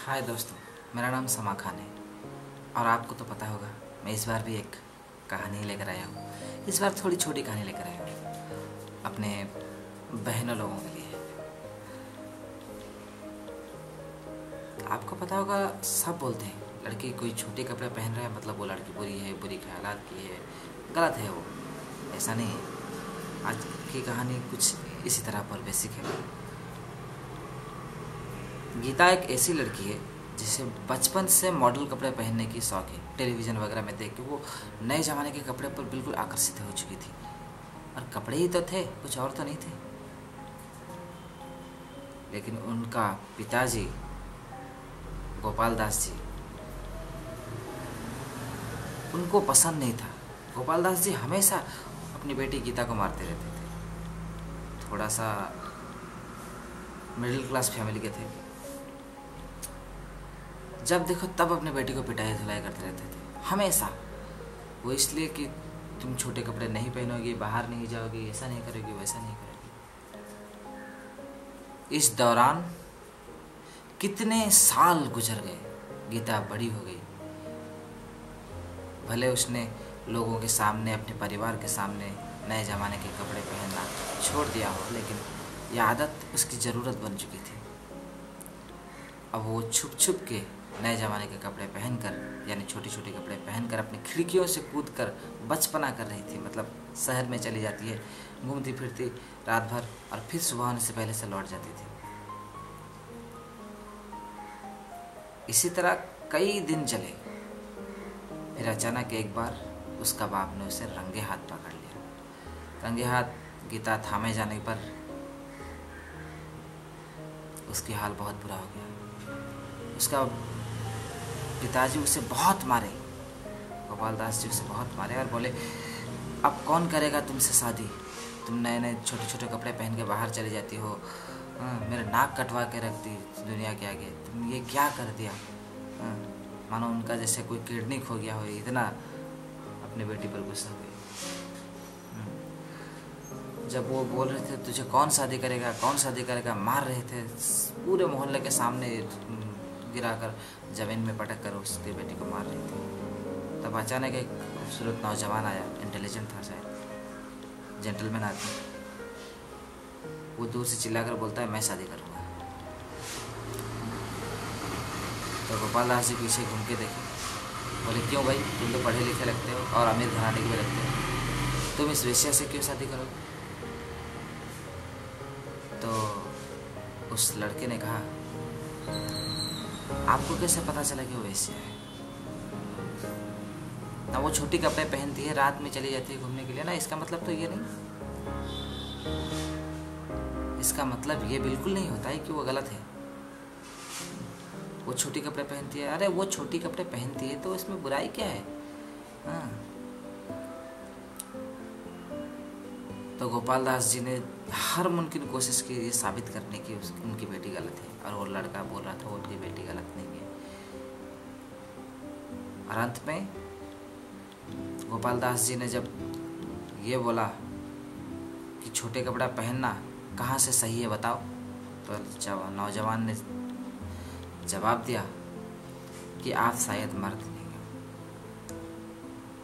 हाय दोस्तों, मेरा नाम समा खान है और आपको तो पता होगा मैं इस बार भी एक कहानी लेकर आया हूँ। इस बार थोड़ी छोटी कहानी लेकर आया हूँ अपने बहनों लोगों के लिए। आपको पता होगा, सब बोलते हैं लड़की कोई छोटे कपड़े पहन रहा है मतलब वो लड़की बुरी है, बुरी ख्यालात की है, गलत है। वो ऐसा नहीं है। आज की कहानी कुछ इसी तरह पर बेसिक है। गीता एक ऐसी लड़की है जिसे बचपन से मॉडल कपड़े पहनने की शौक है। टेलीविज़न वगैरह में देख के वो नए ज़माने के कपड़े पर बिल्कुल आकर्षित हो चुकी थी। और कपड़े ही तो थे, कुछ और तो नहीं थे। लेकिन उनका पिताजी गोपाल दास जी, उनको पसंद नहीं था। गोपाल दास जी हमेशा अपनी बेटी गीता को मारते रहते थे। थोड़ा सा मिडिल क्लास फैमिली के थे। जब देखो तब अपने बेटी को पिटाई धुलाई करते रहते थे हमेशा। वो इसलिए कि तुम छोटे कपड़े नहीं पहनोगी, बाहर नहीं जाओगी, ऐसा नहीं करोगी, वैसा नहीं करोगी। इस दौरान कितने साल गुजर गए। गीता बड़ी हो गई। भले उसने लोगों के सामने, अपने परिवार के सामने नए ज़माने के कपड़े पहनना छोड़ दिया हो, लेकिन यह आदत उसकी ज़रूरत बन चुकी थी। अब वो छुप छुप के नए ज़माने के कपड़े पहनकर, यानी छोटे छोटे कपड़े पहनकर अपनी खिड़कियों से कूदकर बचपना कर रही थी। मतलब शहर में चली जाती है, घूमती फिरती रात भर और फिर सुबह होने से पहले से लौट जाती थी। इसी तरह कई दिन चले। फिर अचानक एक बार उसका बाप ने उसे रंगे हाथ पकड़ लिया। रंगे हाथ गीता थामे जाने पर उसकी हाल बहुत बुरा हो गया। उसका पिताजी उसे बहुत मारे, गोपाल दास जी उसे बहुत मारे और बोले, अब कौन करेगा तुमसे शादी? तुम नए नए छोटे छोटे कपड़े पहन के बाहर चली जाती हो, मेरा नाक कटवा के रख दी दुनिया के आगे। तुम ये क्या कर दिया? मानो उनका जैसे कोई किडनी खो गया हो, इतना अपने बेटी पर गुस्सा हो गई। जब वो बोल रहे थे तुझे कौन शादी करेगा, कौन शादी करेगा, मार रहे थे, पूरे मोहल्ले के सामने गिराकर ज़मीन में पटक कर उसकी बेटी को मार रही थी। तब अचानक एक खूबसूरत नौजवान आया, इंटेलिजेंट था शायद, जेंटलमैन आदमी। वो दूर से चिल्लाकर बोलता है, मैं शादी करूँगा। तो गोपाल दास जी पीछे घूम के देखे, बोले, क्यों भाई, तुम तो पढ़े लिखे लगते हो और अमीर घराने के भी लगते हो, तुम इस वेश्या से क्यों शादी करोगे? तो उस लड़के ने कहा, आपको कैसे पता चला कि वो वेश्या है? ना वो छोटी कपड़े पहनती है, रात में चली जाती है घूमने के लिए ना, इसका मतलब तो ये नहीं, इसका मतलब ये बिल्कुल नहीं होता है कि वो गलत है। वो छोटी कपड़े पहनती है, अरे वो छोटी कपड़े पहनती है तो इसमें बुराई क्या है? हाँ। तो गोपाल दास जी ने हर मुमकिन कोशिश की ये साबित करने की उनकी बेटी गलत है, और वो लड़का बोल रहा था उनकी बेटी गलत नहीं है। और अंत में गोपाल दास जी ने जब ये बोला कि छोटे कपड़ा पहनना कहाँ से सही है बताओ, तो नौजवान ने जवाब दिया कि आप शायद मर्द नहीं हो।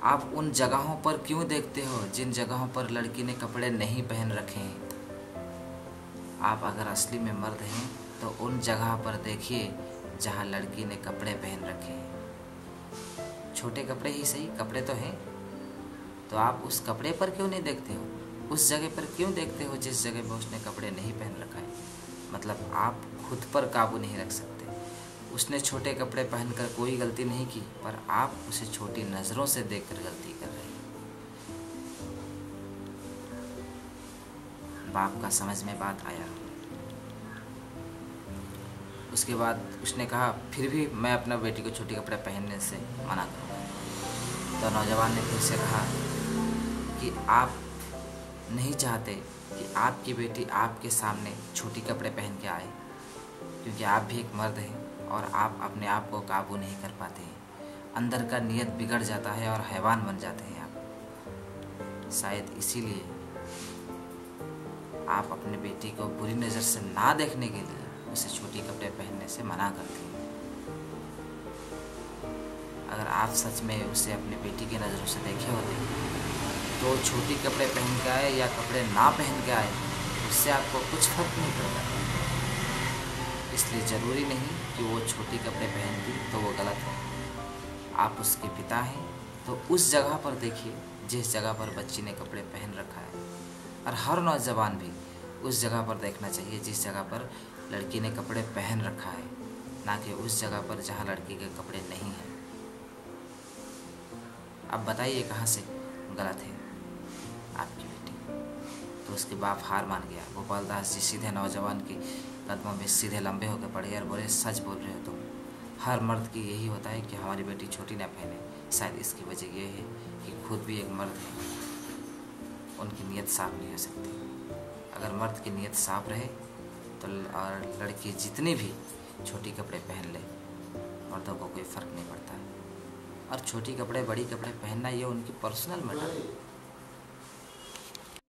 आप उन जगहों पर क्यों देखते हो जिन जगहों पर लड़की ने कपड़े नहीं पहन रखे हैं? आप अगर असली में मर्द हैं तो उन जगह पर देखिए जहां लड़की ने कपड़े पहन रखे हैं। छोटे कपड़े ही सही, कपड़े तो हैं, तो आप उस कपड़े पर क्यों नहीं देखते हो? उस जगह पर क्यों देखते हो जिस जगह पर उसने कपड़े नहीं पहन रखा है? मतलब आप खुद पर काबू नहीं रख सकते। उसने छोटे कपड़े पहनकर कोई गलती नहीं की, पर आप उसे छोटी नज़रों से देखकर गलती कर रहे हैं। बाप का समझ में बात आया। उसके बाद उसने कहा, फिर भी मैं अपना बेटी को छोटे कपड़े पहनने से मना करूँगा। तो नौजवान ने फिर से कहा कि आप नहीं चाहते कि आपकी बेटी आपके सामने छोटी कपड़े पहन के आए, क्योंकि आप भी एक मर्द हैं और आप अपने आप को काबू नहीं कर पाते हैं। अंदर का नियत बिगड़ जाता है और हैवान बन जाते हैं आप। शायद इसीलिए आप अपने बेटी को बुरी नज़र से ना देखने के लिए उसे छोटी कपड़े पहनने से मना करते हैं। अगर आप सच में उसे अपनी बेटी की नज़रों से देखे होते तो छोटी कपड़े पहन के आए या कपड़े ना पहन के आए, उससे आपको कुछ फर्क नहीं पड़ता। इसलिए ज़रूरी नहीं कि वो छोटी कपड़े पहनती तो वो गलत है। आप उसके पिता हैं तो उस जगह पर देखिए जिस जगह पर बच्ची ने कपड़े पहन रखा है, और हर नौजवान भी उस जगह पर देखना चाहिए जिस जगह पर लड़की ने कपड़े पहन रखा है, ना कि उस जगह पर जहाँ लड़की के कपड़े नहीं हैं। अब बताइए कहाँ से गलत है आपकी बेटी। तो उसके बाप हार मान गया। गोपाल दास जी सीधे नौजवान के कदमों में सीधे लंबे होकर पड़े और बोले, सच बोल रहे हो तुम। हर मर्द की यही होता है कि हमारी बेटी छोटी ना पहने। शायद इसकी वजह यह है कि खुद भी एक मर्द है, उनकी नीयत साफ नहीं हो सकती। अगर मर्द की नीयत साफ रहे तो और लड़की जितनी भी छोटी कपड़े पहन ले, मर्दों को कोई फ़र्क नहीं पड़ता। और छोटी कपड़े बड़ी कपड़े पहनना ये उनकी पर्सनल मैटर है।